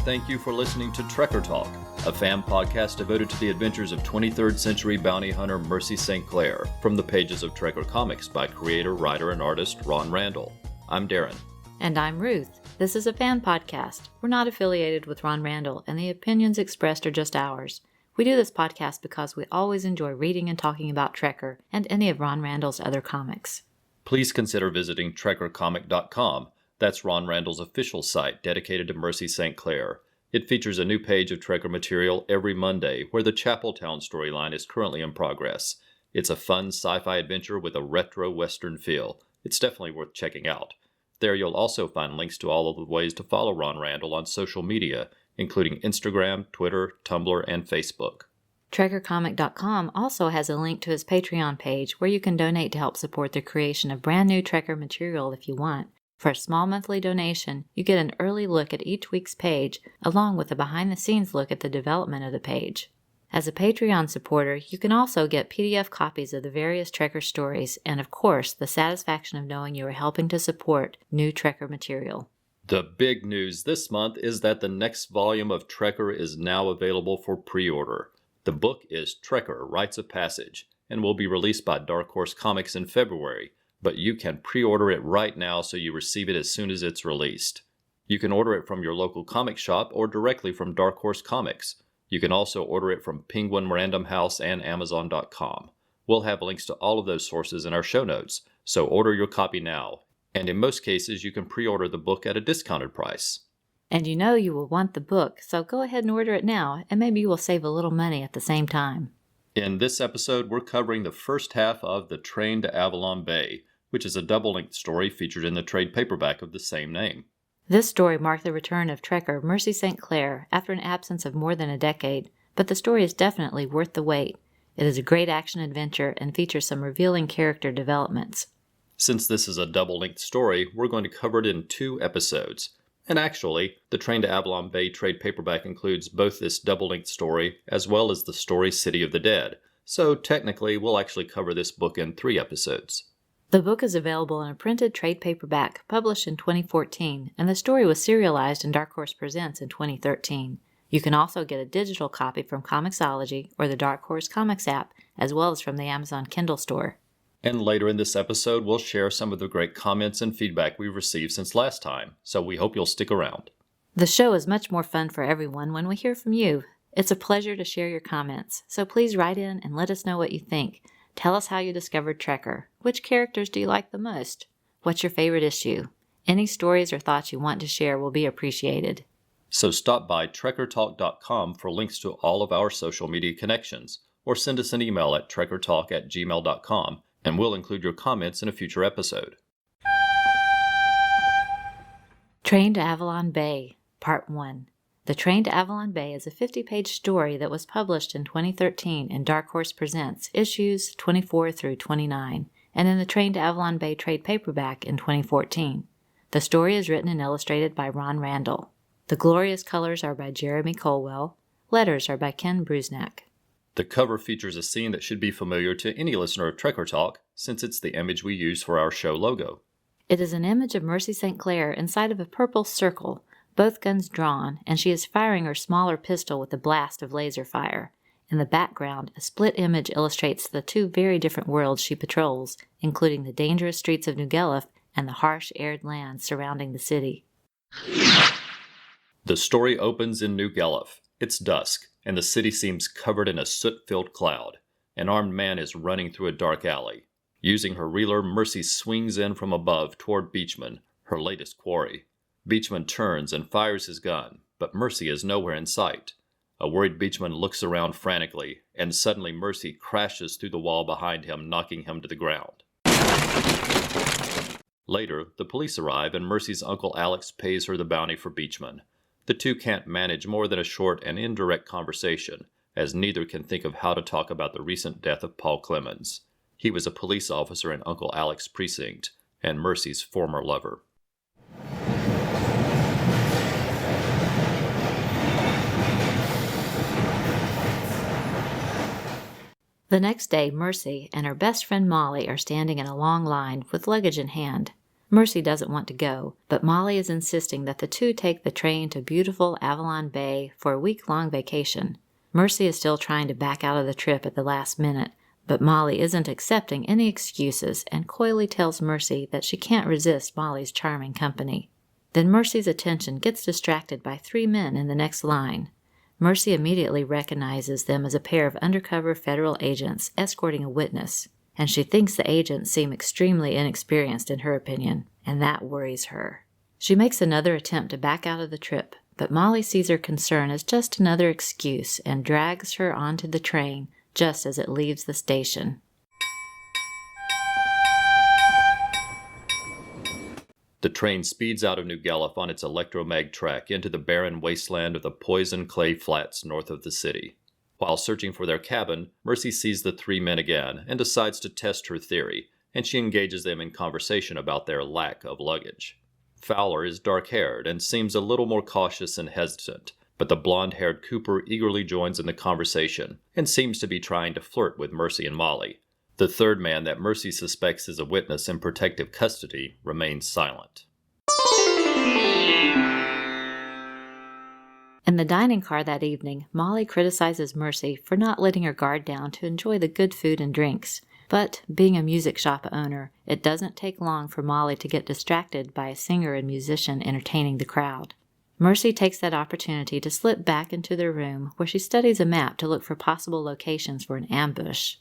thank you for listening to Trekker Talk, a fan podcast devoted to the adventures of 23rd century bounty hunter Mercy St. Clair from the pages of Trekker Comics by creator, writer, and artist Ron Randall. I'm Darren. And I'm Ruth. This is a fan podcast. We're not affiliated with Ron Randall, and the opinions expressed are just ours. We do this podcast because we always enjoy reading and talking about Trekker and any of Ron Randall's other comics. Please consider visiting trekkercomic.com. That's Ron Randall's official site dedicated to Mercy St. Clair. It features a new page of Trekker material every Monday, where the Chapeltown storyline is currently in progress. It's a fun sci-fi adventure with a retro Western feel. It's definitely worth checking out. There you'll also find links to all of the ways to follow Ron Randall on social media, including Instagram, Twitter, Tumblr, and Facebook. TrekkerComic.com also has a link to his Patreon page where you can donate to help support the creation of brand new Trekker material if you want. For a small monthly donation, you get an early look at each week's page, along with a behind-the-scenes look at the development of the page. As a Patreon supporter, you can also get PDF copies of the various Trekker stories, and of course, the satisfaction of knowing you are helping to support new Trekker material. The big news this month is that the next volume of Trekker is now available for pre-order. The book is Trekker Rites of Passage, and will be released by Dark Horse Comics in February. But you can pre-order it right now so you receive it as soon as it's released. You can order it from your local comic shop or directly from Dark Horse Comics. You can also order it from Penguin Random House and Amazon.com. We'll have links to all of those sources in our show notes, so order your copy now. And in most cases, you can pre-order the book at a discounted price. And you know you will want the book, so go ahead and order it now, and maybe you will save a little money at the same time. In this episode, we're covering the first half of The Train to Avalon Bay, which is a double-length story featured in the trade paperback of the same name. This story marked the return of Trekker Mercy St. Clair after an absence of more than a decade, but the story is definitely worth the wait. It is a great action-adventure and features some revealing character developments. Since this is a double-length story, we're going to cover it in 2 episodes. And actually, The Train to Avalon Bay trade paperback includes both this double-length story as well as the story City of the Dead, so technically we'll actually cover this book in 3 episodes. The book is available in a printed trade paperback published in 2014, and the story was serialized in Dark Horse Presents in 2013. You can also get a digital copy from Comixology or the Dark Horse Comics app, as well as from the Amazon Kindle store. And later in this episode, we'll share some of the great comments and feedback we've received since last time, so we hope you'll stick around. The show is much more fun for everyone when we hear from you. It's a pleasure to share your comments, so please write in and let us know what you think. Tell us how you discovered Trekker. Which characters do you like the most? What's your favorite issue? Any stories or thoughts you want to share will be appreciated. So stop by trekkertalk.com for links to all of our social media connections, or send us an email at trekkertalk@gmail.com, and we'll include your comments in a future episode. Train to Avalon Bay, Part 1. The Train to Avalon Bay is a 50-page story that was published in 2013 in Dark Horse Presents, issues 24 through 29, and in the Train to Avalon Bay trade paperback in 2014. The story is written and illustrated by Ron Randall. The glorious colors are by Jeremy Colwell. Letters are by Ken Brusnak. The cover features a scene that should be familiar to any listener of Trekker Talk, since it's the image we use for our show logo. It is an image of Mercy St. Clair inside of a purple circle, both guns drawn, and she is firing her smaller pistol with a blast of laser fire. In the background, a split image illustrates the 2 very different worlds she patrols, including the dangerous streets of New Guelph and the harsh, arid lands surrounding the city. The story opens in New Guelph. It's dusk, and the city seems covered in a soot-filled cloud. An armed man is running through a dark alley. Using her reeler, Mercy swings in from above toward Beachman, her latest quarry. Beachman turns and fires his gun, but Mercy is nowhere in sight. A worried Beachman looks around frantically, and suddenly Mercy crashes through the wall behind him, knocking him to the ground. Later, the police arrive, and Mercy's Uncle Alex pays her the bounty for Beachman. The 2 can't manage more than a short and indirect conversation, as neither can think of how to talk about the recent death of Paul Clemens. He was a police officer in Uncle Alex's precinct, and Mercy's former lover. The next day, Mercy and her best friend Molly are standing in a long line with luggage in hand. Mercy doesn't want to go, but Molly is insisting that the two take the train to beautiful Avalon Bay for a week-long vacation. Mercy is still trying to back out of the trip at the last minute, but Molly isn't accepting any excuses and coyly tells Mercy that she can't resist Molly's charming company. Then Mercy's attention gets distracted by 3 men in the next line. Mercy immediately recognizes them as a pair of undercover federal agents escorting a witness, and she thinks the agents seem extremely inexperienced in her opinion, and that worries her. She makes another attempt to back out of the trip, but Molly sees her concern as just another excuse and drags her onto the train just as it leaves the station. The train speeds out of New Gallup on its electromag track into the barren wasteland of the Poison Clay Flats north of the city. While searching for their cabin, Mercy sees the 3 men again and decides to test her theory, and she engages them in conversation about their lack of luggage. Fowler is dark-haired and seems a little more cautious and hesitant, but the blonde-haired Cooper eagerly joins in the conversation and seems to be trying to flirt with Mercy and Molly. The third man that Mercy suspects is a witness in protective custody remains silent. In the dining car that evening, Molly criticizes Mercy for not letting her guard down to enjoy the good food and drinks. But, being a music shop owner, it doesn't take long for Molly to get distracted by a singer and musician entertaining the crowd. Mercy takes that opportunity to slip back into their room where she studies a map to look for possible locations for an ambush.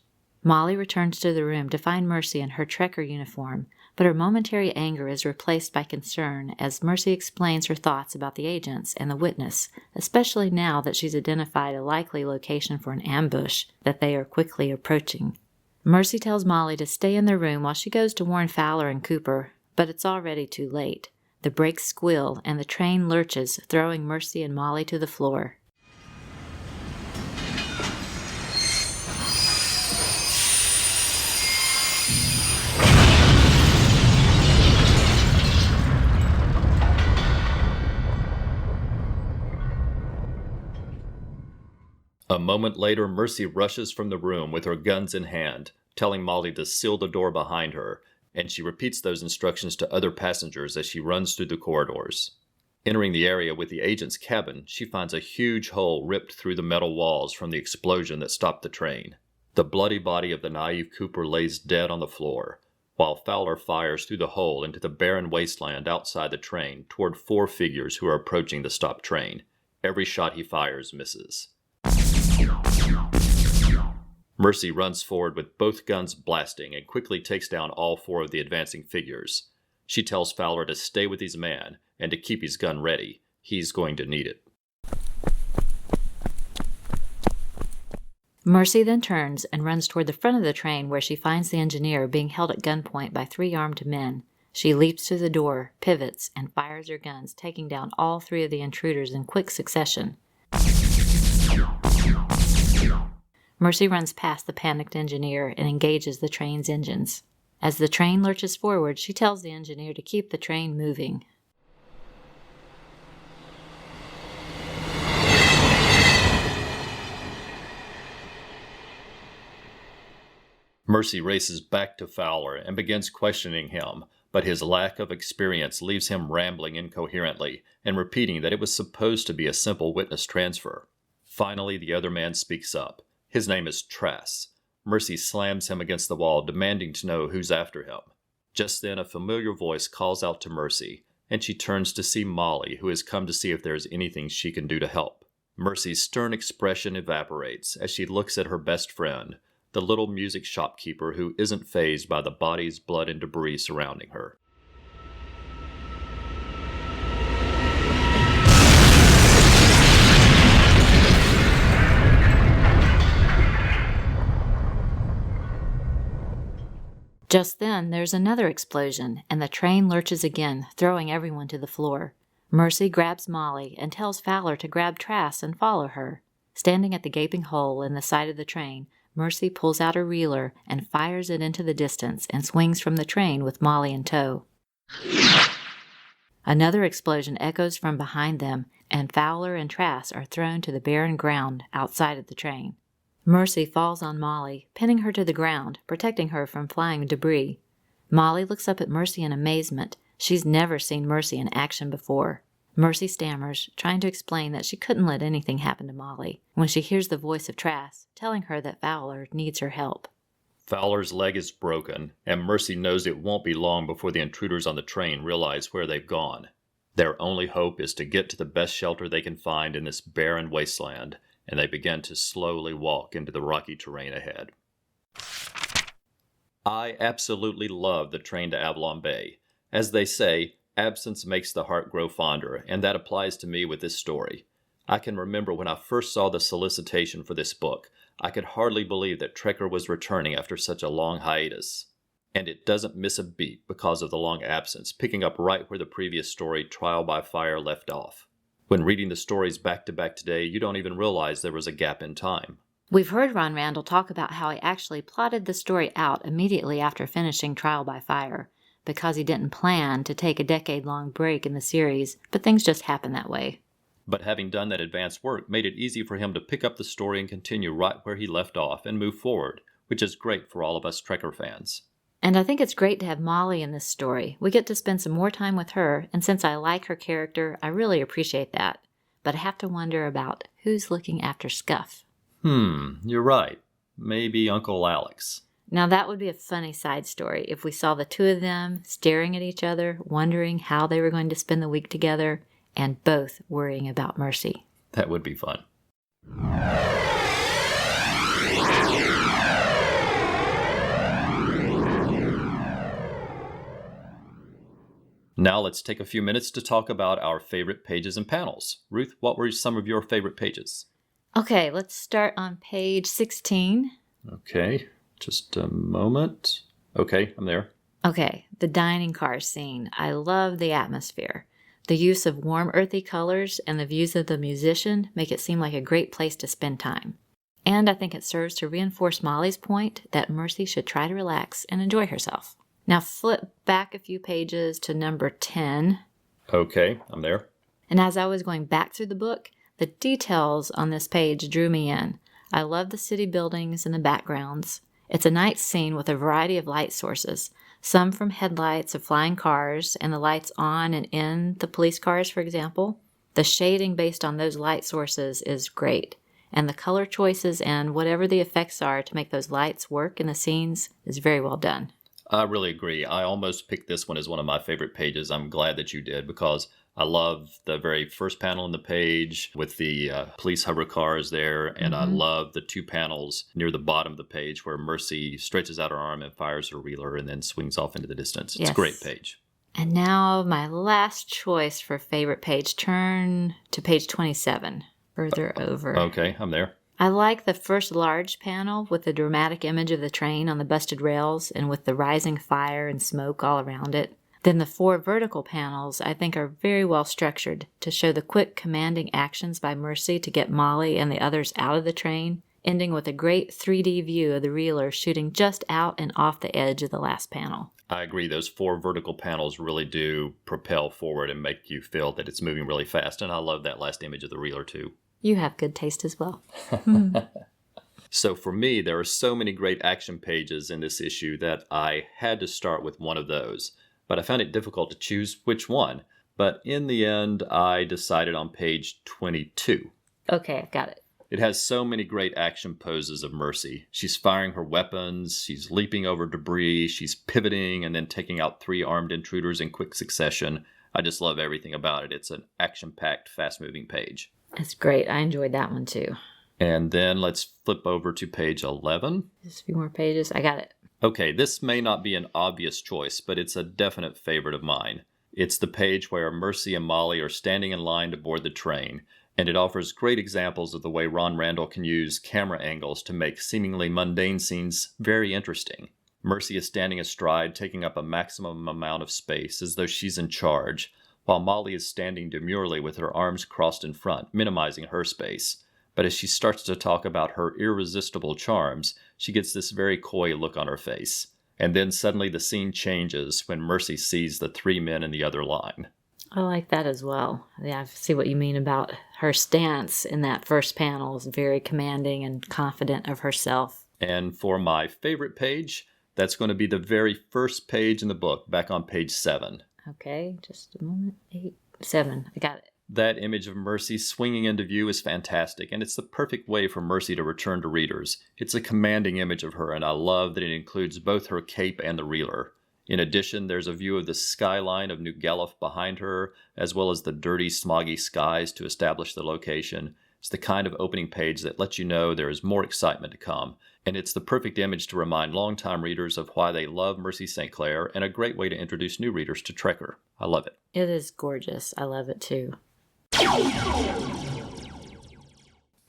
Molly returns to the room to find Mercy in her Trekker uniform, but her momentary anger is replaced by concern as Mercy explains her thoughts about the agents and the witness, especially now that she's identified a likely location for an ambush that they are quickly approaching. Mercy tells Molly to stay in their room while she goes to warn Fowler and Cooper, but it's already too late. The brakes squeal and the train lurches, throwing Mercy and Molly to the floor. A moment later, Mercy rushes from the room with her guns in hand, telling Molly to seal the door behind her, and she repeats those instructions to other passengers as she runs through the corridors. Entering the area with the agent's cabin, she finds a huge hole ripped through the metal walls from the explosion that stopped the train. The bloody body of the naive Cooper lays dead on the floor, while Fowler fires through the hole into the barren wasteland outside the train toward 4 figures who are approaching the stopped train. Every shot he fires misses. Mercy runs forward with both guns blasting and quickly takes down all 4 of the advancing figures. She tells Fowler to stay with his man and to keep his gun ready. He's going to need it. Mercy then turns and runs toward the front of the train where she finds the engineer being held at gunpoint by 3 armed men. She leaps to the door, pivots, and fires her guns, taking down all 3 of the intruders in quick succession. Mercy runs past the panicked engineer and engages the train's engines. As the train lurches forward, she tells the engineer to keep the train moving. Mercy races back to Fowler and begins questioning him, but his lack of experience leaves him rambling incoherently and repeating that it was supposed to be a simple witness transfer. Finally, the other man speaks up. His name is Trass. Mercy slams him against the wall, demanding to know who's after him. Just then, a familiar voice calls out to Mercy, and she turns to see Molly, who has come to see if there is anything she can do to help. Mercy's stern expression evaporates as she looks at her best friend, the little music shopkeeper who isn't fazed by the bodies, blood, and debris surrounding her. Just then, there's another explosion, and the train lurches again, throwing everyone to the floor. Mercy grabs Molly and tells Fowler to grab Trass and follow her. Standing at the gaping hole in the side of the train, Mercy pulls out a reeler and fires it into the distance and swings from the train with Molly in tow. Another explosion echoes from behind them, and Fowler and Trass are thrown to the barren ground outside of the train. Mercy falls on Molly, pinning her to the ground, protecting her from flying debris. Molly looks up at Mercy in amazement, She's never seen Mercy in action before. Mercy stammers, trying to explain that she couldn't let anything happen to Molly, when she hears the voice of Trask telling her that Fowler needs her help. Fowler's leg is broken, and Mercy knows it won't be long before the intruders on the train realize where they've gone. Their only hope is to get to the best shelter they can find in this barren wasteland, and they begin to slowly walk into the rocky terrain ahead. I absolutely love the train to Avalon Bay. As they say, absence makes the heart grow fonder, and that applies to me with this story. I can remember when I first saw the solicitation for this book, I could hardly believe that Trekker was returning after such a long hiatus. And it doesn't miss a beat because of the long absence, picking up right where the previous story, Trial by Fire, left off. When reading the stories back to back today, you don't even realize there was a gap in time. We've heard Ron Randall talk about how he actually plotted the story out immediately after finishing Trial by Fire, because he didn't plan to take a decade-long break in the series, but things just happened that way. But having done that advanced work made it easy for him to pick up the story and continue right where he left off and move forward, which is great for all of us Trekker fans. And I think it's great to have Molly in this story. We get to spend some more time with her, and since I like her character, I really appreciate that. But I have to wonder about who's looking after Scuff. You're right. Maybe Uncle Alex. Now that would be a funny side story if we saw the two of them staring at each other, wondering how they were going to spend the week together, and both worrying about Mercy. That would be fun. Now let's take a few minutes to talk about our favorite pages and panels. Ruth, what were some of your favorite pages? Okay, let's start on page 16. Okay, just a moment. Okay, I'm there. Okay, the dining car scene. I love the atmosphere. The use of warm, earthy colors and the views of the musician make it seem like a great place to spend time. And I think it serves to reinforce Molly's point that Mercy should try to relax and enjoy herself. Now flip back a few pages to number 10. Okay, I'm there. And as I was going back through the book, the details on this page drew me in. I love the city buildings and the backgrounds. It's a night scene with a variety of light sources, some from headlights of flying cars and the lights on and in the police cars, for example. The shading based on those light sources is great, and the color choices and whatever the effects are to make those lights work in the scenes is very well done. I really agree. I almost picked this one as one of my favorite pages. I'm glad that you did because I love the very first panel in the page with the police hover cars there, and I love the two panels near the bottom of the page where Mercy stretches out her arm and fires her reeler and then swings off into the distance. It's a great page. And now my last choice for favorite page. Turn to page 27, further over. Okay, I'm there. I like the first large panel with the dramatic image of the train on the busted rails and with the rising fire and smoke all around it. Then the 4 vertical panels I think are very well structured to show the quick commanding actions by Mercy to get Molly and the others out of the train, ending with a great 3D view of the reeler shooting just out and off the edge of the last panel. I agree. Those 4 vertical panels really do propel forward and make you feel that it's moving really fast. And I love that last image of the reeler too. You have good taste as well. So for me, there are so many great action pages in this issue that I had to start with one of those. But I found it difficult to choose which one. But in the end, I decided on page 22. Okay, I've got it. It has so many great action poses of Mercy. She's firing her weapons, she's leaping over debris, she's pivoting and then taking out 3 armed intruders in quick succession. I just love everything about it. It's an action-packed, fast-moving page. That's great. I enjoyed that one too. And then let's flip over to page 11. Just a few more pages. I got it. Okay, this may not be an obvious choice, but it's a definite favorite of mine. It's the page where Mercy and Molly are standing in line to board the train, and it offers great examples of the way Ron Randall can use camera angles to make seemingly mundane scenes very interesting. Mercy is standing astride, taking up a maximum amount of space as though she's in charge, while Molly is standing demurely with her arms crossed in front, minimizing her space. But as she starts to talk about her irresistible charms, she gets this very coy look on her face. And then suddenly the scene changes when Mercy sees the 3 men in the other line. I like that as well. Yeah, I see what you mean about her stance in that first panel is very commanding and confident of herself. And for my favorite page, that's going to be the very first page in the book, back on page 7. Okay, just a moment. 8, 7. I got it. That image of Mercy swinging into view is fantastic, and it's the perfect way for Mercy to return to readers. It's a commanding image of her, and I love that it includes both her cape and the reeler. In addition, there's a view of the skyline of New Guelph behind her, as well as the dirty, smoggy skies to establish the location. It's the kind of opening page that lets you know there is more excitement to come, and it's the perfect image to remind longtime readers of why they love Mercy St. Clair, and a great way to introduce new readers to Trekker. I love it. It is gorgeous. I love it too.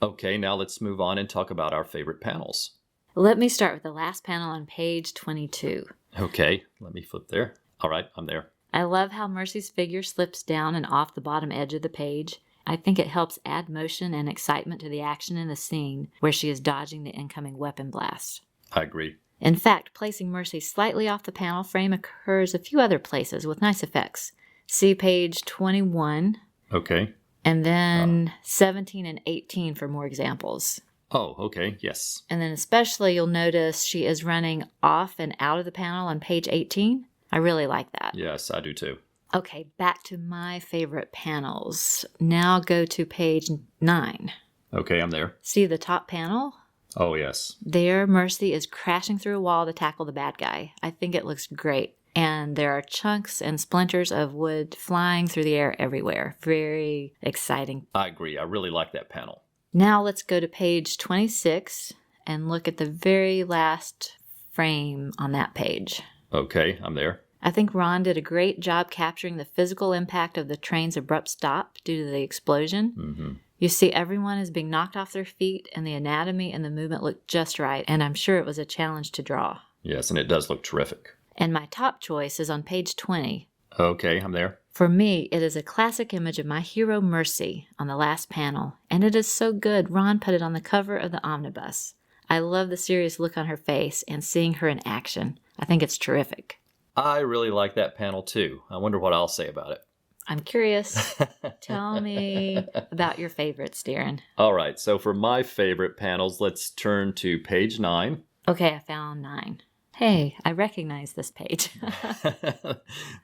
Okay, now let's move on and talk about our favorite panels. Let me start with the last panel on page 22. Okay, let me flip there. All right, I'm there. I love how Mercy's figure slips down and off the bottom edge of the page. I think it helps add motion and excitement to the action in the scene where she is dodging the incoming weapon blast. I agree. In fact, placing Mercy slightly off the panel frame occurs a few other places with nice effects. See page 21. Okay. And then 17 and 18 for more examples. Oh, okay, yes. And then especially you'll notice she is running off and out of the panel on page 18. I really like that. Yes, I do too. Okay, back to my favorite panels. Now go to page 9. Okay, I'm there. See the top panel? Oh, yes. There, Mercy is crashing through a wall to tackle the bad guy. I think it looks great. And there are chunks and splinters of wood flying through the air everywhere. Very exciting. I agree. I really like that panel. Now let's go to page 26 and look at the very last frame on that page. Okay, I'm there. I think Ron did a great job capturing the physical impact of the train's abrupt stop due to the explosion. Mm-hmm. You see everyone is being knocked off their feet, and the anatomy and the movement look just right, and I'm sure it was a challenge to draw. Yes, and it does look terrific. And my top choice is on page 20. Okay, I'm there. For me, it is a classic image of my hero Mercy on the last panel, and it is so good Ron put it on the cover of the omnibus. I love the serious look on her face and seeing her in action. I think it's terrific. I really like that panel too. I wonder what I'll say about it. I'm curious. Tell me about your favorites, Darren. All right, so for my favorite panels, let's turn to page 9. Okay, I found 9. Hey, I recognize this page.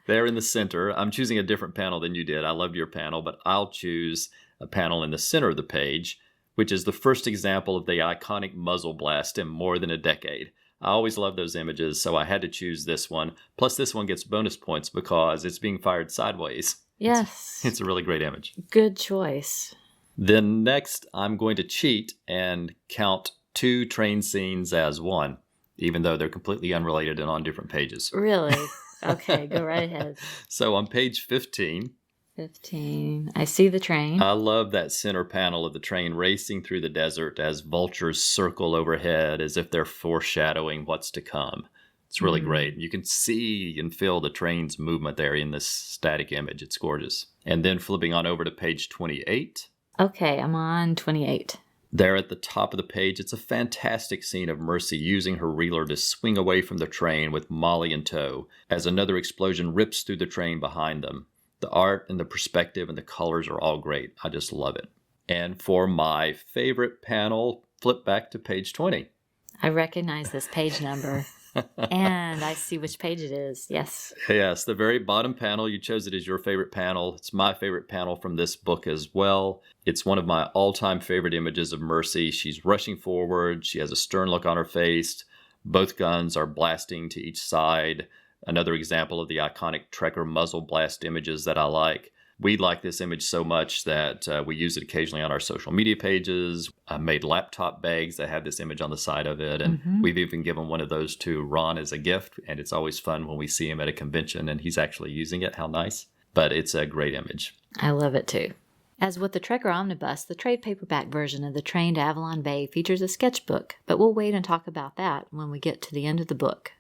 There in the center. I'm choosing a different panel than you did. I loved your panel, but I'll choose a panel in the center of the page, which is the first example of the iconic muzzle blast in more than a decade. I always love those images, so I had to choose this one. Plus, this one gets bonus points because it's being fired sideways. Yes. It's a really great image. Good choice. Then next, I'm going to cheat and count 2 train scenes as one, even though they're completely unrelated and on different pages. Really? Okay, go right ahead. So on page 15... 15. I see the train. I love that center panel of the train racing through the desert as vultures circle overhead as if they're foreshadowing what's to come. It's really great. You can see and feel the train's movement there in this static image. It's gorgeous. And then flipping on over to page 28. Okay, I'm on 28. There at the top of the page, it's a fantastic scene of Mercy using her reeler to swing away from the train with Molly in tow as another explosion rips through the train behind them. The art and the perspective and the colors are all great. I just love it. And for my favorite panel, flip back to page 20. I recognize this page number. And I see which page it is. Yes. Yes, the very bottom panel. You chose it as your favorite panel. It's my favorite panel from this book as well. It's one of my all-time favorite images of Mercy. She's rushing forward. She has a stern look on her face. Both guns are blasting to each side. Another example of the iconic Trekker muzzle blast images that I like. We like this image so much that we use it occasionally on our social media pages. I made laptop bags that have this image on the side of it, and we've even given one of those to Ron as a gift, and it's always fun when we see him at a convention and he's actually using it. How nice. But it's a great image. I love it too. As with the Trekker Omnibus, the trade paperback version of the Train to Avalon Bay features a sketchbook, but we'll wait and talk about that when we get to the end of the book.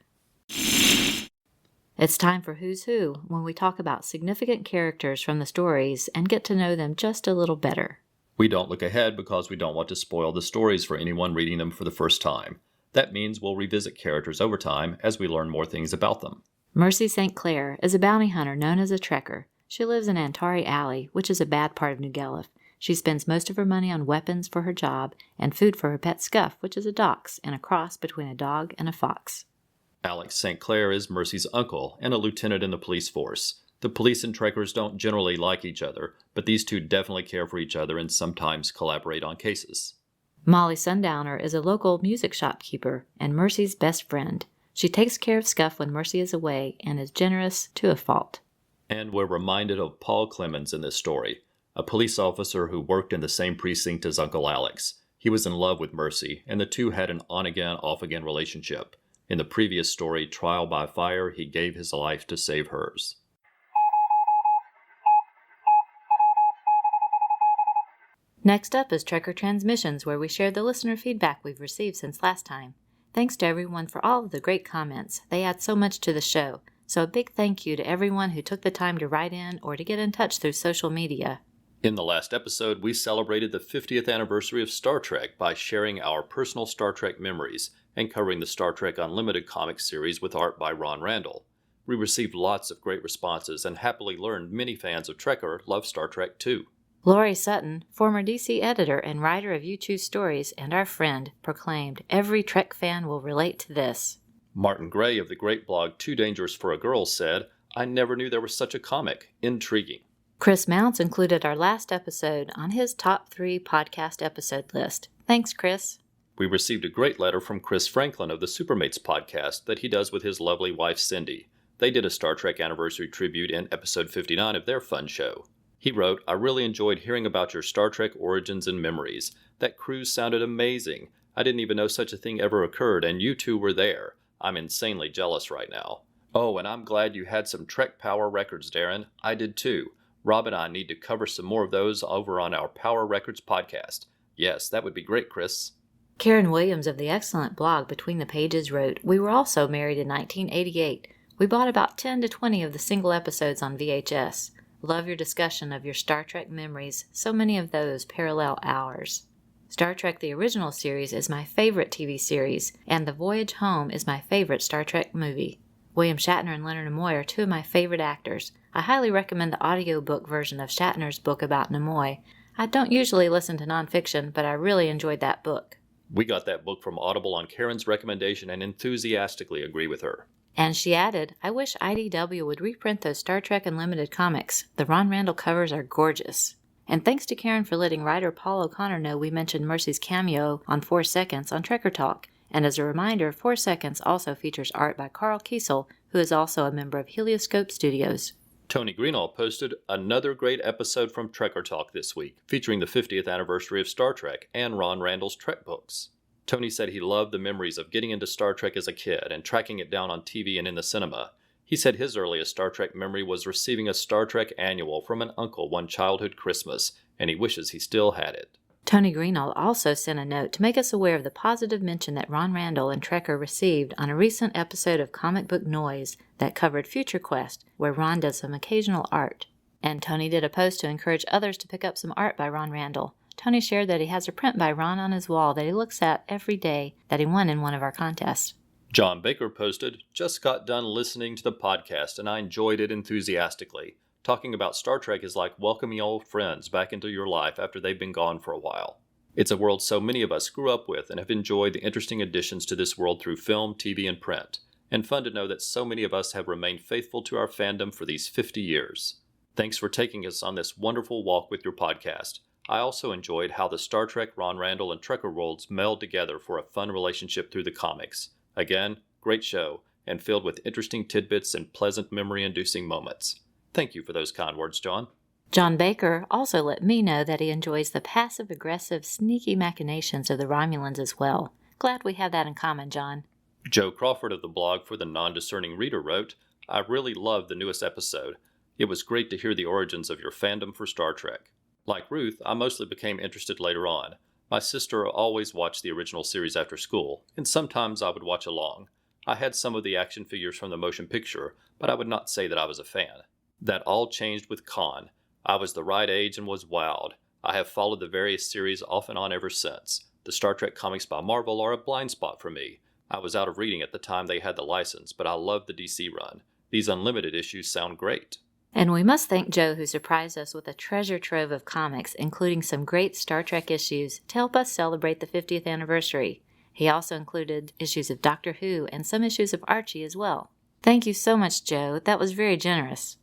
It's time for Who's Who, when we talk about significant characters from the stories and get to know them just a little better. We don't look ahead because we don't want to spoil the stories for anyone reading them for the first time. That means we'll revisit characters over time as we learn more things about them. Mercy St. Clair is a bounty hunter known as a Trekker. She lives in Antari Alley, which is a bad part of New Guelph. She spends most of her money on weapons for her job and food for her pet Scuff, which is a dachs and a cross between a dog and a fox. Alex St. Clair is Mercy's uncle and a lieutenant in the police force. The police and trekkers don't generally like each other, but these two definitely care for each other and sometimes collaborate on cases. Molly Sundowner is a local music shopkeeper and Mercy's best friend. She takes care of Scuff when Mercy is away and is generous to a fault. And we're reminded of Paul Clemens in this story, a police officer who worked in the same precinct as Uncle Alex. He was in love with Mercy, and the two had an on-again, off-again relationship. In the previous story, Trial by Fire, he gave his life to save hers. Next up is Trekker Transmissions, where we share the listener feedback we've received since last time. Thanks to everyone for all of the great comments. They add so much to the show. So a big thank you to everyone who took the time to write in or to get in touch through social media. In the last episode, we celebrated the 50th anniversary of Star Trek by sharing our personal Star Trek memories and covering the Star Trek Unlimited comic series with art by Ron Randall. We received lots of great responses and happily learned many fans of Trekker love Star Trek too. Lori Sutton, former DC editor and writer of You Choose Stories and our friend, proclaimed, "Every Trek fan will relate to this." Martin Gray of the great blog Too Dangerous for a Girl said, "I never knew there was such a comic. Intriguing." Chris Mounts included our last episode on his top 3 podcast episode list. Thanks, Chris. We received a great letter from Chris Franklin of the Supermates podcast that he does with his lovely wife Cindy. They did a Star Trek anniversary tribute in episode 59 of their fun show. He wrote, "I really enjoyed hearing about your Star Trek origins and memories. That cruise sounded amazing. I didn't even know such a thing ever occurred, and you two were there. I'm insanely jealous right now. Oh, and I'm glad you had some Trek Power records, Darren. I did too. Rob and I need to cover some more of those over on our Power Records podcast. Yes, that would be great, Chris." Karen Williams of the excellent blog Between the Pages wrote, "We were also married in 1988. We bought about 10 to 20 of the single episodes on VHS. Love your discussion of your Star Trek memories. So many of those parallel ours. Star Trek the Original Series is my favorite TV series, and The Voyage Home is my favorite Star Trek movie. William Shatner and Leonard Nimoy are two of my favorite actors. I highly recommend the audiobook version of Shatner's book about Nimoy. I don't usually listen to nonfiction, but I really enjoyed that book." We got that book from Audible on Karen's recommendation and enthusiastically agree with her. And she added, "I wish IDW would reprint those Star Trek Unlimited comics. The Ron Randall covers are gorgeous." And thanks to Karen for letting writer Paul O'Connor know we mentioned Mercy's cameo on 4 Seconds on Trekker Talk. And as a reminder, 4 Seconds also features art by Carl Kiesel, who is also a member of Helioscope Studios. Tony Greenall posted another great episode from Trekker Talk this week, featuring the 50th anniversary of Star Trek and Ron Randall's Trek books. Tony said he loved the memories of getting into Star Trek as a kid and tracking it down on TV and in the cinema. He said his earliest Star Trek memory was receiving a Star Trek annual from an uncle one childhood Christmas, and he wishes he still had it. Tony Greenall also sent a note to make us aware of the positive mention that Ron Randall and Trekker received on a recent episode of Comic Book Noise that covered Future Quest, where Ron does some occasional art. And Tony did a post to encourage others to pick up some art by Ron Randall. Tony shared that he has a print by Ron on his wall that he looks at every day that he won in one of our contests. John Baker posted, "Just got done listening to the podcast and I enjoyed it enthusiastically. Talking about Star Trek is like welcoming old friends back into your life after they've been gone for a while. It's a world so many of us grew up with and have enjoyed the interesting additions to this world through film, TV, and print. And fun to know that so many of us have remained faithful to our fandom for these 50 years. Thanks for taking us on this wonderful walk with your podcast. I also enjoyed how the Star Trek, Ron Randall, and Trekker worlds meld together for a fun relationship through the comics. Again, great show, and filled with interesting tidbits and pleasant memory-inducing moments." Thank you for those kind words, John. John Baker also let me know that he enjoys the passive-aggressive, sneaky machinations of the Romulans as well. Glad we have that in common, John. Joe Crawford of the blog For the Non-Discerning Reader wrote, "I really loved the newest episode. It was great to hear the origins of your fandom for Star Trek. Like Ruth, I mostly became interested later on. My sister always watched the original series after school, and sometimes I would watch along. I had some of the action figures from the motion picture, but I would not say that I was a fan. That all changed with Khan. I was the right age and was wowed. I have followed the various series off and on ever since. The Star Trek comics by Marvel are a blind spot for me. I was out of reading at the time they had the license, but I loved the DC run. These unlimited issues sound great." And we must thank Joe, who surprised us with a treasure trove of comics, including some great Star Trek issues, to help us celebrate the 50th anniversary. He also included issues of Doctor Who and some issues of Archie as well. Thank you so much, Joe. That was very generous.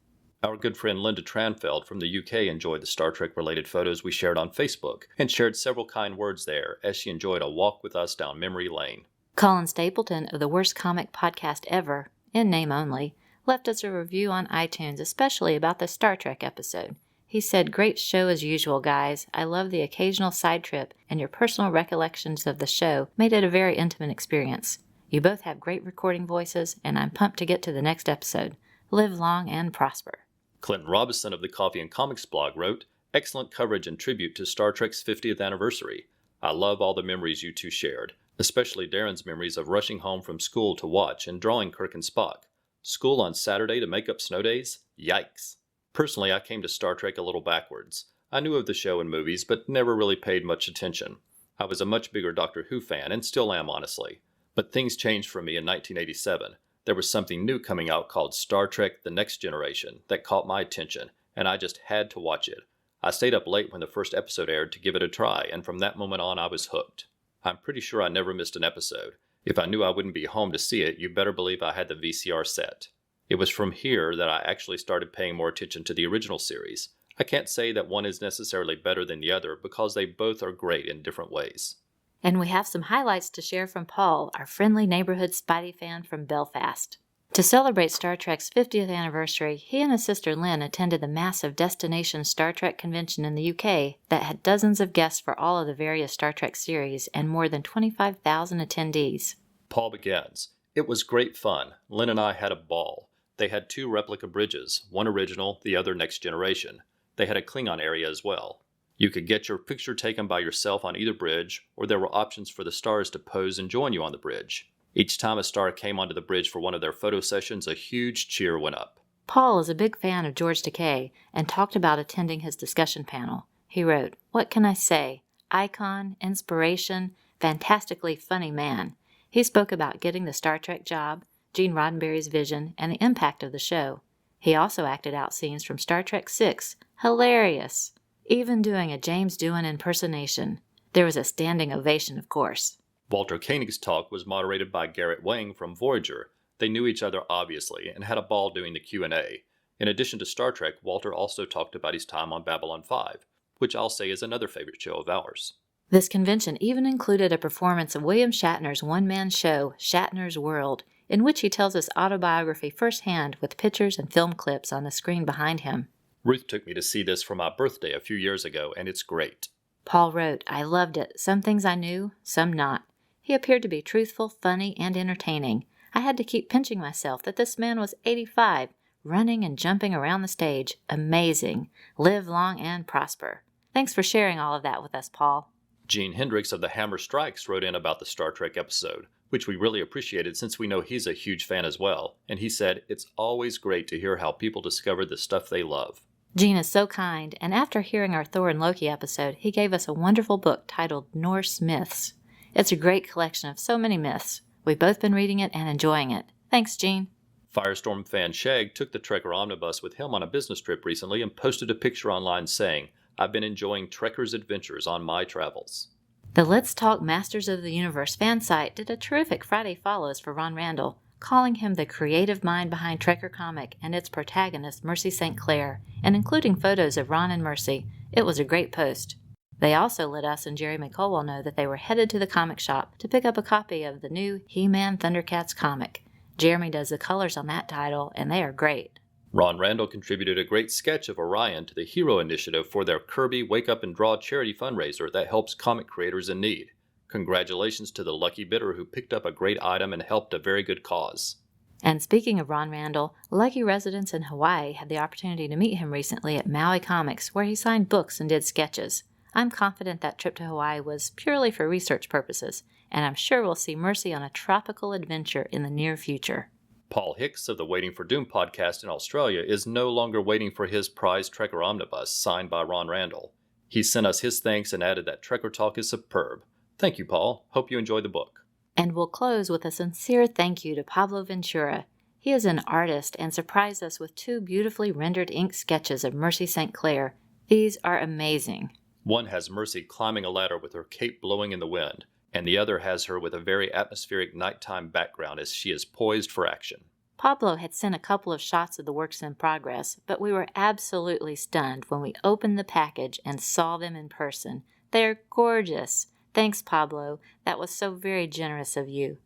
Our good friend Linda Tranfeld from the UK enjoyed the Star Trek-related photos we shared on Facebook and shared several kind words there as she enjoyed a walk with us down memory lane. Colin Stapleton of the Worst Comic Podcast Ever, in name only, left us a review on iTunes, especially about the Star Trek episode. He said, "Great show as usual, guys. I love the occasional side trip, and your personal recollections of the show made it a very intimate experience. You both have great recording voices, and I'm pumped to get to the next episode. Live long and prosper." Clinton Robinson of the Coffee and Comics blog wrote, "Excellent coverage and tribute to Star Trek's 50th anniversary. I love all the memories you two shared, especially Darren's memories of rushing home from school to watch and drawing Kirk and Spock. School on Saturday to make up snow days? Yikes. Personally, I came to Star Trek a little backwards. I knew of the show and movies, but never really paid much attention. I was a much bigger Doctor Who fan, and still am, honestly. But things changed for me in 1987. There was something new coming out called Star Trek The Next Generation that caught my attention, and I just had to watch it. I stayed up late when the first episode aired to give it a try, and from that moment on I was hooked. I'm pretty sure I never missed an episode. If I knew I wouldn't be home to see it, you better believe I had the VCR set. It was from here that I actually started paying more attention to the original series. I can't say that one is necessarily better than the other because they both are great in different ways." And we have some highlights to share from Paul, our friendly neighborhood Spidey fan from Belfast. To celebrate Star Trek's 50th anniversary, he and his sister Lynn attended the massive Destination Star Trek convention in the UK that had dozens of guests for all of the various Star Trek series and more than 25,000 attendees. Paul begins, "It was great fun. Lynn and I had a ball. They had 2 replica bridges, one original, the other Next Generation. They had a Klingon area as well. You could get your picture taken by yourself on either bridge, or there were options for the stars to pose and join you on the bridge. Each time a star came onto the bridge for one of their photo sessions, a huge cheer went up." Paul is a big fan of George Takei and talked about attending his discussion panel. He wrote, "What can I say? Icon, inspiration, fantastically funny man. He spoke about getting the Star Trek job, Gene Roddenberry's vision, and the impact of the show. He also acted out scenes from Star Trek VI. Hilarious! Even doing a James Doohan impersonation. There was a standing ovation, of course." Walter Koenig's talk was moderated by Garrett Wang from Voyager. They knew each other obviously and had a ball doing the Q&A. In addition to Star Trek, Walter also talked about his time on Babylon 5, which I'll say is another favorite show of ours. This convention even included a performance of William Shatner's one-man show, Shatner's World, in which he tells his autobiography firsthand with pictures and film clips on the screen behind him. Ruth took me to see this for my birthday a few years ago, and it's great. Paul wrote, "I loved it. Some things I knew, some not. He appeared to be truthful, funny, and entertaining. I had to keep pinching myself that this man was 85, running and jumping around the stage. Amazing. Live long and prosper." Thanks for sharing all of that with us, Paul. Gene Hendricks of the Hammer Strikes wrote in about the Star Trek episode, which we really appreciated since we know he's a huge fan as well, and he said, "It's always great to hear how people discover the stuff they love." Gene is so kind, and after hearing our Thor and Loki episode, he gave us a wonderful book titled Norse Myths. It's a great collection of so many myths. We've both been reading it and enjoying it. Thanks, Gene. Firestorm fan Shag took the Trekker Omnibus with him on a business trip recently and posted a picture online saying, "I've been enjoying Trekker's adventures on my travels." The Let's Talk Masters of the Universe fan site did a terrific Friday Follows for Ron Randall, calling him the creative mind behind Trekker Comic and its protagonist Mercy St. Clair, and including photos of Ron and Mercy. It was a great post. They also let us and Jeremy Colwell know that they were headed to the comic shop to pick up a copy of the new He-Man Thundercats comic. Jeremy does the colors on that title, and they are great. Ron Randall contributed a great sketch of Orion to the Hero Initiative for their Kirby Wake Up and Draw charity fundraiser that helps comic creators in need. Congratulations to the lucky bidder who picked up a great item and helped a very good cause. And speaking of Ron Randall, lucky residents in Hawaii had the opportunity to meet him recently at Maui Comics, where he signed books and did sketches. I'm confident that trip to Hawaii was purely for research purposes, and I'm sure we'll see Mercy on a tropical adventure in the near future. Paul Hicks of the Waiting for Doom podcast in Australia is no longer waiting for his prized Trekker Omnibus signed by Ron Randall. He sent us his thanks and added that Trekker Talk is superb. Thank you, Paul. Hope you enjoyed the book. And we'll close with a sincere thank you to Pablo Ventura. He is an artist and surprised us with 2 beautifully rendered ink sketches of Mercy St. Clair. These are amazing. One has Mercy climbing a ladder with her cape blowing in the wind, and the other has her with a very atmospheric nighttime background as she is poised for action. Pablo had sent a couple of shots of the works in progress, but we were absolutely stunned when we opened the package and saw them in person. They're gorgeous. Thanks, Pablo. That was so very generous of you.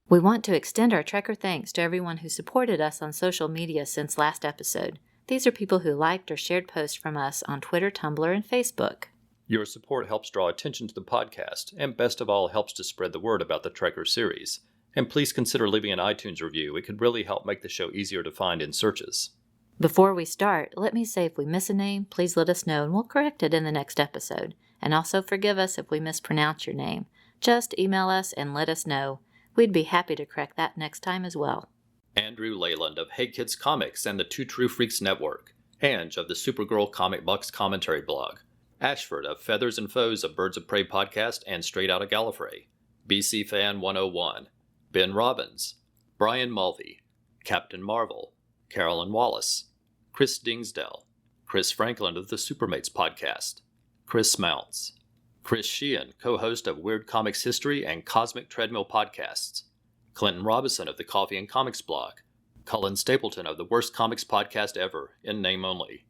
We want to extend our Trekker thanks to everyone who supported us on social media since last episode. These are people who liked or shared posts from us on Twitter, Tumblr, and Facebook. Your support helps draw attention to the podcast, and best of all, helps to spread the word about the Trekker series. And please consider leaving an iTunes review. It could really help make the show easier to find in searches. Before we start, let me say if we miss a name, please let us know and we'll correct it in the next episode. And also forgive us if we mispronounce your name. Just email us and let us know. We'd be happy to correct that next time as well. Andrew Leyland of Hey Kids Comics and the Two True Freaks Network. Ange of the Supergirl Comic Bucks commentary blog. Ashford of Feathers and Foes of Birds of Prey podcast and Straight Outta Gallifrey. BC Fan 101. Ben Robbins. Brian Mulvey. Captain Marvel. Carolyn Wallace. Chris Dingsdale. Chris Franklin of the Supermates podcast. Chris Mounts. Chris Sheehan, co-host of Weird Comics History and Cosmic Treadmill podcasts. Clinton Robinson of the Coffee and Comics blog. Cullen Stapleton of the Worst Comics podcast ever, in name only.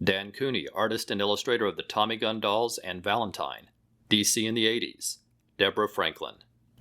Dan Cooney, artist and illustrator of the Tommy Gun Dolls and Valentine. DC in the 80s. Deborah Franklin.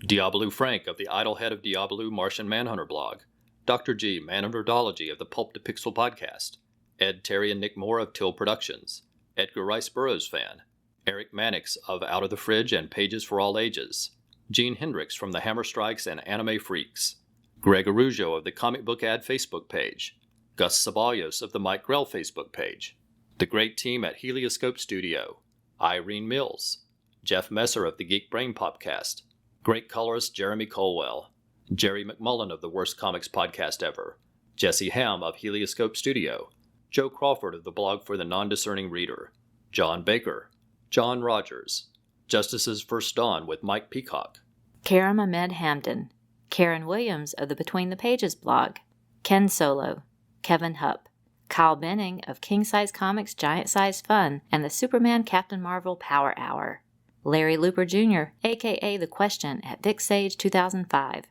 Diablo Frank of the Idlehead of Diablo Martian Manhunter blog. Dr. G, Man of Nerdology of the Pulp to Pixel podcast. Ed Terry and Nick Moore of Till Productions. Edgar Rice Burroughs fan. Eric Mannix of Out of the Fridge and Pages for All Ages. Gene Hendricks from the Hammer Strikes and Anime Freaks. Greg Arujo of the Comic Book Ad Facebook page. Gus Ceballos of the Mike Grell Facebook page. The great team at Helioscope Studio. Irene Mills. Jeff Messer of the Geek Brain Popcast. Great colorist Jeremy Colwell. Jerry McMullen of the Worst Comics podcast ever. Jesse Ham of Helioscope Studio. Joe Crawford of the blog for the Non-Discerning Reader. John Baker. John Rogers. Justice's First Dawn with Mike Peacock. Karam Ahmed Hamden. Karen Williams of the Between the Pages blog. Ken Solo. Kevin Hupp. Kyle Benning of King Size Comics Giant Size Fun and the Superman Captain Marvel Power Hour. Larry Looper Jr., a.k.a. The Question at Vic Sage 2005.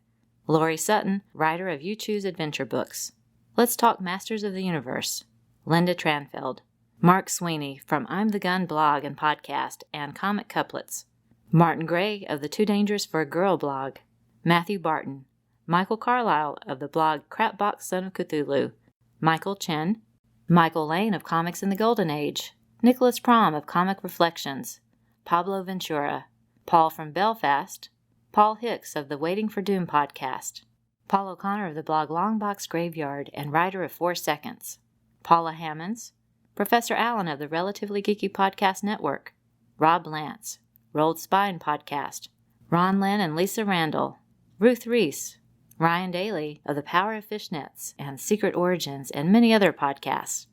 Lori Sutton, writer of You Choose Adventure books. Let's Talk Masters of the Universe. Linda Tranfeld. Mark Sweeney from I'm the Gun blog and podcast and Comic Couplets. Martin Gray of the Too Dangerous for a Girl blog. Matthew Barton. Michael Carlisle of the blog Crapbox Son of Cthulhu. Michael Chen. Michael Lane of Comics in the Golden Age. Nicholas Prom of Comic Reflections. Pablo Ventura. Paul from Belfast. Paul Hicks of the Waiting for Doom podcast. Paul O'Connor of the blog Longbox Graveyard and writer of 4 Seconds. Paula Hammonds. Professor Allen of the Relatively Geeky Podcast Network. Rob Lance. Rolled Spine Podcast. Ron Lynn and Lisa Randall. Ruth Reese. Ryan Daly of The Power of Fishnets and Secret Origins and many other podcasts.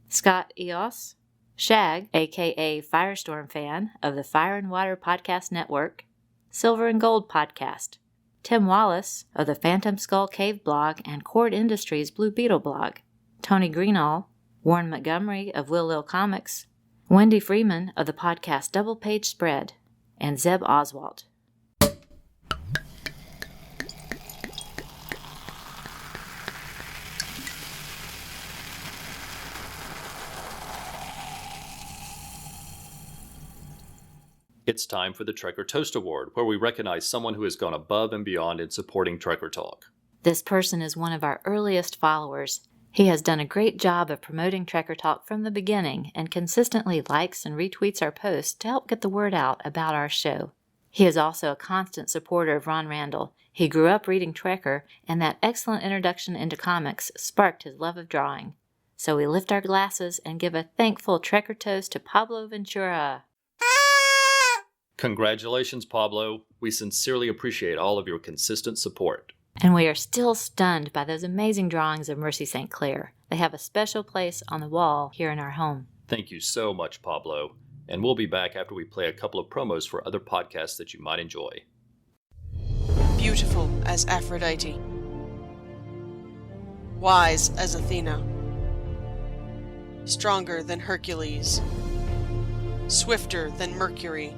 Scott Eos. Shag, a.k.a. Firestorm fan of the Fire and Water Podcast Network. Silver and Gold Podcast. Tim Wallace of the Phantom Skull Cave blog and Cord Industries Blue Beetle blog. Tony Greenall. Warren Montgomery of Will Lil Comics. Wendy Freeman of the podcast Double Page Spread. And Zeb Oswalt. It's time for the Trekker Toast Award, where we recognize someone who has gone above and beyond in supporting Trekker Talk. This person is one of our earliest followers. He has done a great job of promoting Trekker Talk from the beginning and consistently likes and retweets our posts to help get the word out about our show. He is also a constant supporter of Ron Randall. He grew up reading Trekker, and that excellent introduction into comics sparked his love of drawing. So we lift our glasses and give a thankful Trekker toast to Pablo Ventura. Congratulations, Pablo. We sincerely appreciate all of your consistent support. And we are still stunned by those amazing drawings of Mercy St. Clair. They have a special place on the wall here in our home. Thank you so much, Pablo. And we'll be back after we play a couple of promos for other podcasts that you might enjoy. Beautiful as Aphrodite. Wise as Athena. Stronger than Hercules. Swifter than Mercury.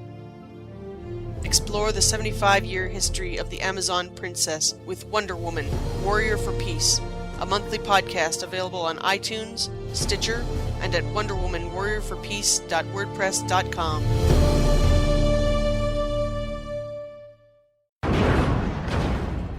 Explore the 75-year history of the Amazon princess with Wonder Woman, Warrior for Peace, a monthly podcast available on iTunes, Stitcher, and at wonderwomanwarriorforpeace.wordpress.com.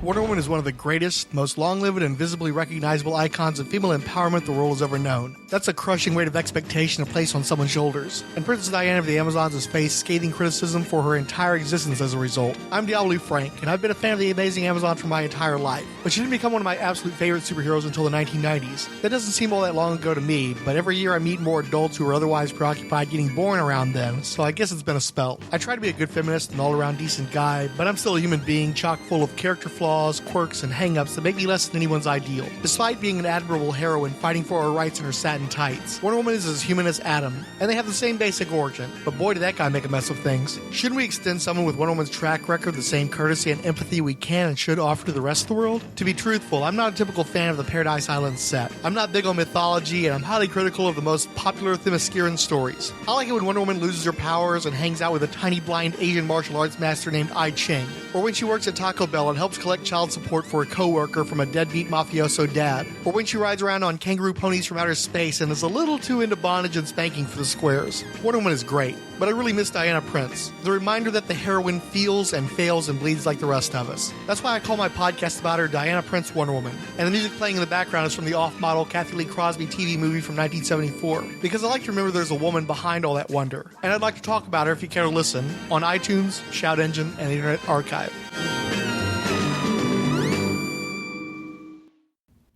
Wonder Woman is one of the greatest, most long-lived, and visibly recognizable icons of female empowerment the world has ever known. That's a crushing weight of expectation to place on someone's shoulders, and Princess Diana of the Amazons has faced scathing criticism for her entire existence as a result. I'm Diablo Frank, and I've been a fan of the amazing Amazon for my entire life, but she didn't become one of my absolute favorite superheroes until the 1990s. That doesn't seem all that long ago to me, but every year I meet more adults who are otherwise preoccupied getting born around then, so I guess it's been a spell. I try to be a good feminist and all-around decent guy, but I'm still a human being chock full of character flaws, quirks, and hang-ups that make me less than anyone's ideal. Despite being an admirable heroine fighting for her rights in her satin tights, Wonder Woman is as human as Adam, and they have the same basic origin. But boy, did that guy make a mess of things. Shouldn't we extend someone with Wonder Woman's track record the same courtesy and empathy we can and should offer to the rest of the world? To be truthful, I'm not a typical fan of the Paradise Island set. I'm not big on mythology, and I'm highly critical of the most popular Themysciran stories. I like it when Wonder Woman loses her powers and hangs out with a tiny blind Asian martial arts master named I Ching, or when she works at Taco Bell and helps collect child support for a coworker from a deadbeat mafioso dad, or when she rides around on kangaroo ponies from outer space and is a little too into bondage and spanking for the squares. Wonder Woman is great, but I really miss Diana Prince, the reminder that the heroine feels and fails and bleeds like the rest of us. That's why I call my podcast about her Diana Prince Wonder Woman, and the music playing in the background is from the off-model Kathy Lee Crosby TV movie from 1974, because I like to remember there's a woman behind all that wonder, and I'd like to talk about her if you care to listen, on iTunes, Shout Engine, and the Internet Archive.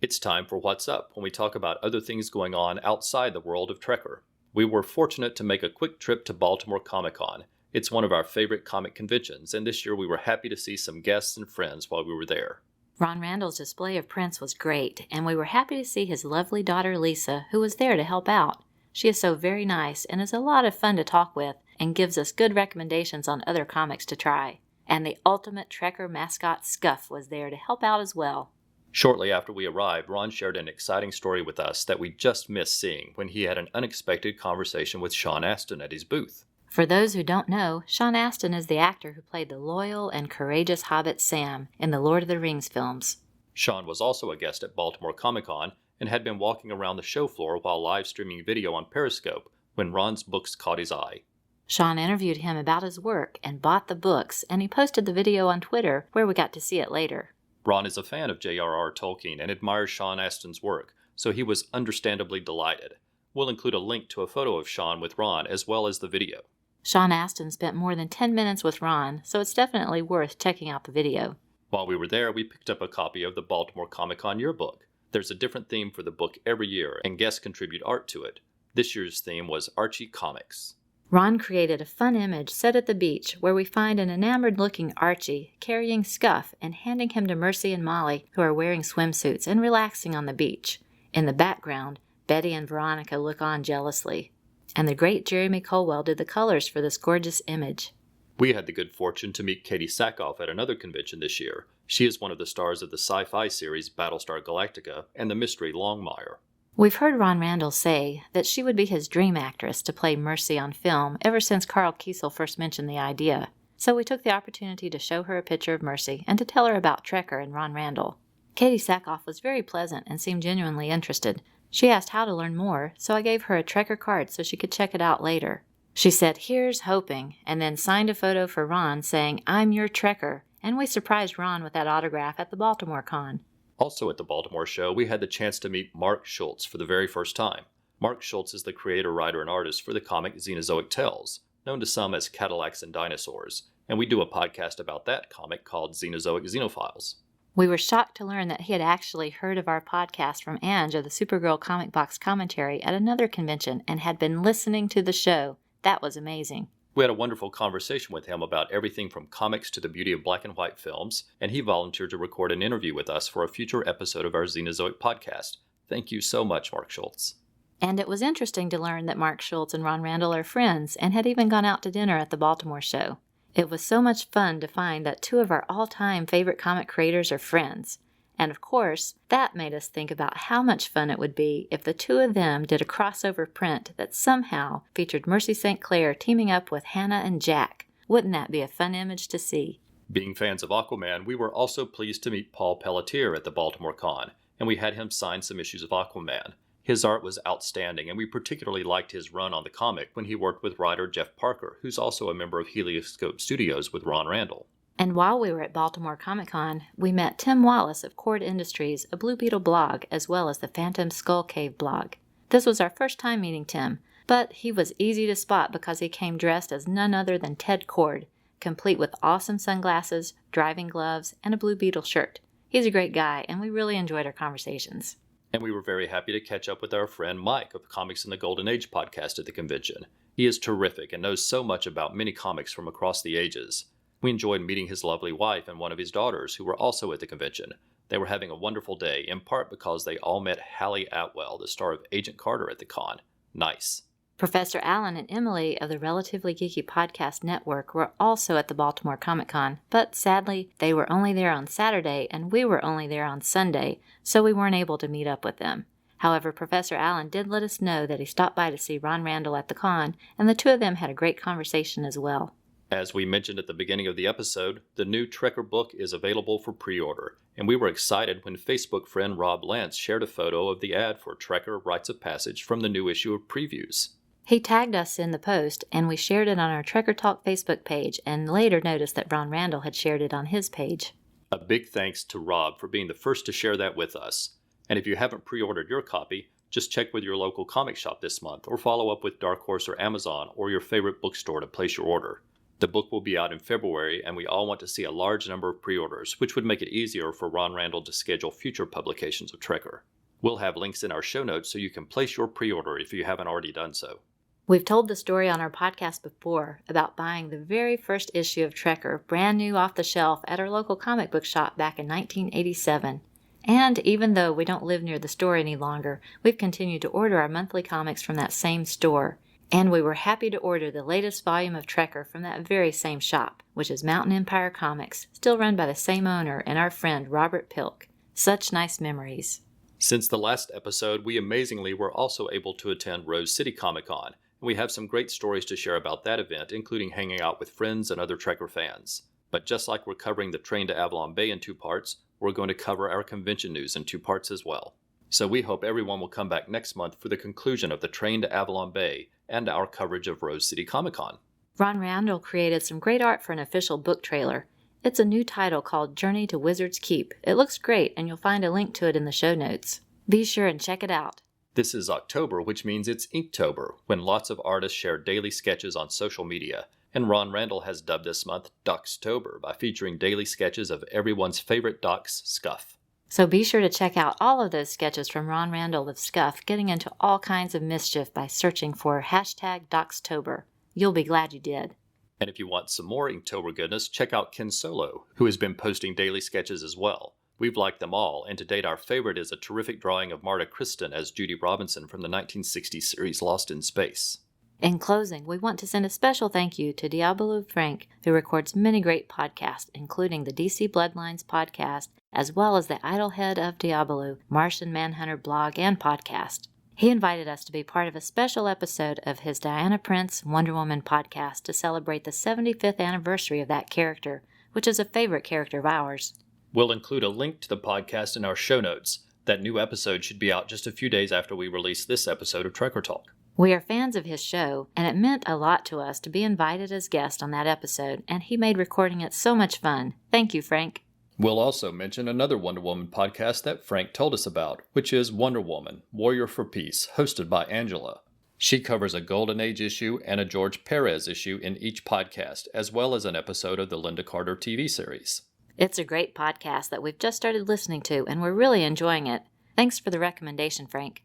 It's time for What's Up, when we talk about other things going on outside the world of Trekker. We were fortunate to make a quick trip to Baltimore Comic Con. It's one of our favorite comic conventions, and this year we were happy to see some guests and friends while we were there. Ron Randall's display of prints was great, and we were happy to see his lovely daughter Lisa, who was there to help out. She is so very nice and is a lot of fun to talk with, and gives us good recommendations on other comics to try. And the ultimate Trekker mascot Scuff was there to help out as well. Shortly after we arrived, Ron shared an exciting story with us that we just missed seeing when he had an unexpected conversation with Sean Astin at his booth. For those who don't know, Sean Astin is the actor who played the loyal and courageous hobbit Sam in the Lord of the Rings films. Sean was also a guest at Baltimore Comic Con and had been walking around the show floor while live streaming video on Periscope when Ron's books caught his eye. Sean interviewed him about his work and bought the books, and he posted the video on Twitter, where we got to see it later. Ron is a fan of J.R.R. Tolkien and admires Sean Astin's work, so he was understandably delighted. We'll include a link to a photo of Sean with Ron as well as the video. Sean Astin spent more than 10 minutes with Ron, so it's definitely worth checking out the video. While we were there, we picked up a copy of the Baltimore Comic Con yearbook. There's a different theme for the book every year, and guests contribute art to it. This year's theme was Archie Comics. Ron created a fun image set at the beach where we find an enamored-looking Archie carrying Scuff and handing him to Mercy and Molly, who are wearing swimsuits and relaxing on the beach. In the background, Betty and Veronica look on jealously. And the great Jeremy Colwell did the colors for this gorgeous image. We had the good fortune to meet Katie Sackhoff at another convention this year. She is one of the stars of the sci-fi series Battlestar Galactica and the mystery Longmire. We've heard Ron Randall say that she would be his dream actress to play Mercy on film ever since Carl Kiesel first mentioned the idea. So we took the opportunity to show her a picture of Mercy and to tell her about Trekker and Ron Randall. Katie Sackhoff was very pleasant and seemed genuinely interested. She asked how to learn more, so I gave her a Trekker card so she could check it out later. She said, "Here's hoping," and then signed a photo for Ron saying, "I'm your Trekker," and we surprised Ron with that autograph at the Baltimore Con. Also at the Baltimore show, we had the chance to meet Mark Schultz for the very first time. Mark Schultz is the creator, writer, and artist for the comic Xenozoic Tales, known to some as Cadillacs and Dinosaurs, and we do a podcast about that comic called Xenozoic Xenophiles. We were shocked to learn that he had actually heard of our podcast from Ange of the Supergirl Comic Box Commentary at another convention and had been listening to the show. That was amazing. We had a wonderful conversation with him about everything from comics to the beauty of black and white films, and he volunteered to record an interview with us for a future episode of our Xenozoic podcast. Thank you so much, Mark Schultz. And it was interesting to learn that Mark Schultz and Ron Randall are friends and had even gone out to dinner at the Baltimore show. It was so much fun to find that two of our all-time favorite comic creators are friends. And of course, that made us think about how much fun it would be if the two of them did a crossover print that somehow featured Mercy St. Clair teaming up with Hannah and Jack. Wouldn't that be a fun image to see? Being fans of Aquaman, we were also pleased to meet Paul Pelletier at the Baltimore Con, and we had him sign some issues of Aquaman. His art was outstanding, and we particularly liked his run on the comic when he worked with writer Jeff Parker, who's also a member of Helioscope Studios with Ron Randall. And while we were at Baltimore Comic Con, we met Tim Wallace of Cord Industries, a Blue Beetle blog, as well as the Phantom Skull Cave blog. This was our first time meeting Tim, but he was easy to spot because he came dressed as none other than Ted Cord, complete with awesome sunglasses, driving gloves, and a Blue Beetle shirt. He's a great guy, and we really enjoyed our conversations. And we were very happy to catch up with our friend Mike of Comics in the Golden Age podcast at the convention. He is terrific and knows so much about many comics from across the ages. We enjoyed meeting his lovely wife and one of his daughters who were also at the convention. They were having a wonderful day, in part because they all met Hallie Atwell, the star of Agent Carter, at the con. Nice. Professor Allen and Emily of the Relatively Geeky Podcast Network were also at the Baltimore Comic Con, but sadly, they were only there on Saturday and we were only there on Sunday, so we weren't able to meet up with them. However, Professor Allen did let us know that he stopped by to see Ron Randall at the con, and the two of them had a great conversation as well. As we mentioned at the beginning of the episode, the new Trekker book is available for pre-order, and we were excited when Facebook friend Rob Lance shared a photo of the ad for Trekker Rites of Passage from the new issue of Previews. He tagged us in the post, and we shared it on our Trekker Talk Facebook page, and later noticed that Ron Randall had shared it on his page. A big thanks to Rob for being the first to share that with us. And if you haven't pre-ordered your copy, just check with your local comic shop this month, or follow up with Dark Horse or Amazon or your favorite bookstore to place your order. The book will be out in February, and we all want to see a large number of pre-orders, which would make it easier for Ron Randall to schedule future publications of Trekker. We'll have links in our show notes so you can place your pre-order if you haven't already done so. We've told the story on our podcast before about buying the very first issue of Trekker brand new off the shelf at our local comic book shop back in 1987. And even though we don't live near the store any longer, we've continued to order our monthly comics from that same store. And we were happy to order the latest volume of Trekker from that very same shop, which is Mountain Empire Comics, still run by the same owner and our friend Robert Pilk. Such nice memories. Since the last episode, we amazingly were also able to attend Rose City Comic Con, and we have some great stories to share about that event, including hanging out with friends and other Trekker fans. But just like we're covering the train to Avalon Bay in 2 parts, we're going to cover our convention news in 2 parts as well. So we hope everyone will come back next month for the conclusion of the train to Avalon Bay and our coverage of Rose City Comic Con. Ron Randall created some great art for an official book trailer. It's a new title called Journey to Wizard's Keep. It looks great, and you'll find a link to it in the show notes. Be sure and check it out. This is October, which means it's Inktober, when lots of artists share daily sketches on social media, and Ron Randall has dubbed this month Dockstober by featuring daily sketches of everyone's favorite Doc's Scuff. So be sure to check out all of those sketches from Ron Randall of Scuff getting into all kinds of mischief by searching for #Dockstober. You'll be glad you did. And if you want some more Inktober goodness, check out Ken Solo, who has been posting daily sketches as well. We've liked them all, and to date our favorite is a terrific drawing of Marta Kristen as Judy Robinson from the 1960s series Lost in Space. In closing, we want to send a special thank you to Diablo Frank, who records many great podcasts, including the DC Bloodlines podcast, as well as the Idlehead of Diablo, Martian Manhunter blog and podcast. He invited us to be part of a special episode of his Diana Prince Wonder Woman podcast to celebrate the 75th anniversary of that character, which is a favorite character of ours. We'll include a link to the podcast in our show notes. That new episode should be out just a few days after we release this episode of Trekker Talk. We are fans of his show, and it meant a lot to us to be invited as guest on that episode, and he made recording it so much fun. Thank you, Frank. We'll also mention another Wonder Woman podcast that Frank told us about, which is Wonder Woman, Warrior for Peace, hosted by Angela. She covers a Golden Age issue and a George Perez issue in each podcast, as well as an episode of the Linda Carter TV series. It's a great podcast that we've just started listening to, and we're really enjoying it. Thanks for the recommendation, Frank.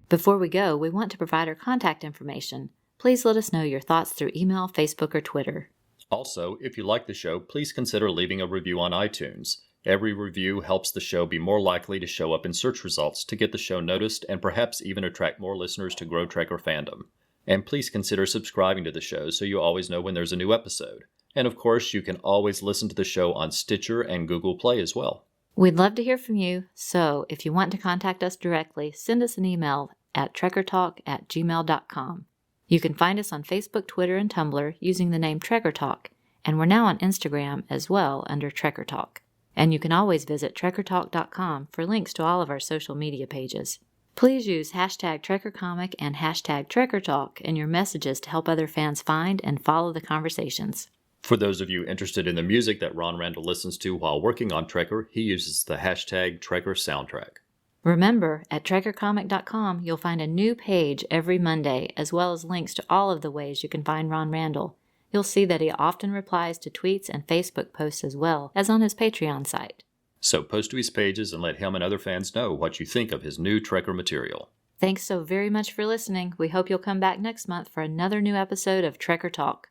Before we go, we want to provide our contact information. Please let us know your thoughts through email, Facebook, or Twitter. Also, if you like the show, please consider leaving a review on iTunes. Every review helps the show be more likely to show up in search results to get the show noticed and perhaps even attract more listeners to grow Trekker fandom. And please consider subscribing to the show so you always know when there's a new episode. And of course, you can always listen to the show on Stitcher and Google Play as well. We'd love to hear from you, so if you want to contact us directly, send us an email at trekkertalk@gmail.com. You can find us on Facebook, Twitter, and Tumblr using the name Trekker Talk, and we're now on Instagram as well under Trekker Talk. And you can always visit trekkertalk.com for links to all of our social media pages. Please use hashtag TrekkerComic and hashtag TrekkerTalk in your messages to help other fans find and follow the conversations. For those of you interested in the music that Ron Randall listens to while working on Trekker, he uses the hashtag TrekkerSoundtrack. Remember, at TrekkerComic.com, you'll find a new page every Monday, as well as links to all of the ways you can find Ron Randall. You'll see that he often replies to tweets and Facebook posts as well as on his Patreon site. So post to his pages and let him and other fans know what you think of his new Trekker material. Thanks so very much for listening. We hope you'll come back next month for another new episode of Trekker Talk.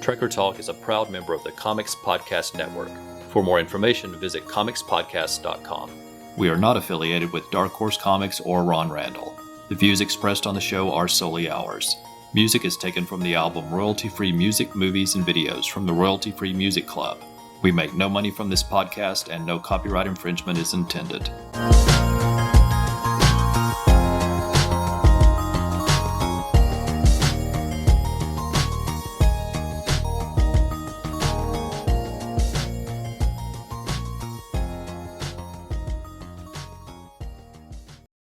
Trekker Talk is a proud member of the Comics Podcast Network. For more information, visit comicspodcast.com. We are not affiliated with Dark Horse Comics or Ron Randall. The views expressed on the show are solely ours. Music is taken from the album Royalty-Free Music, Movies, and Videos from the Royalty-Free Music Club. We make no money from this podcast and no copyright infringement is intended.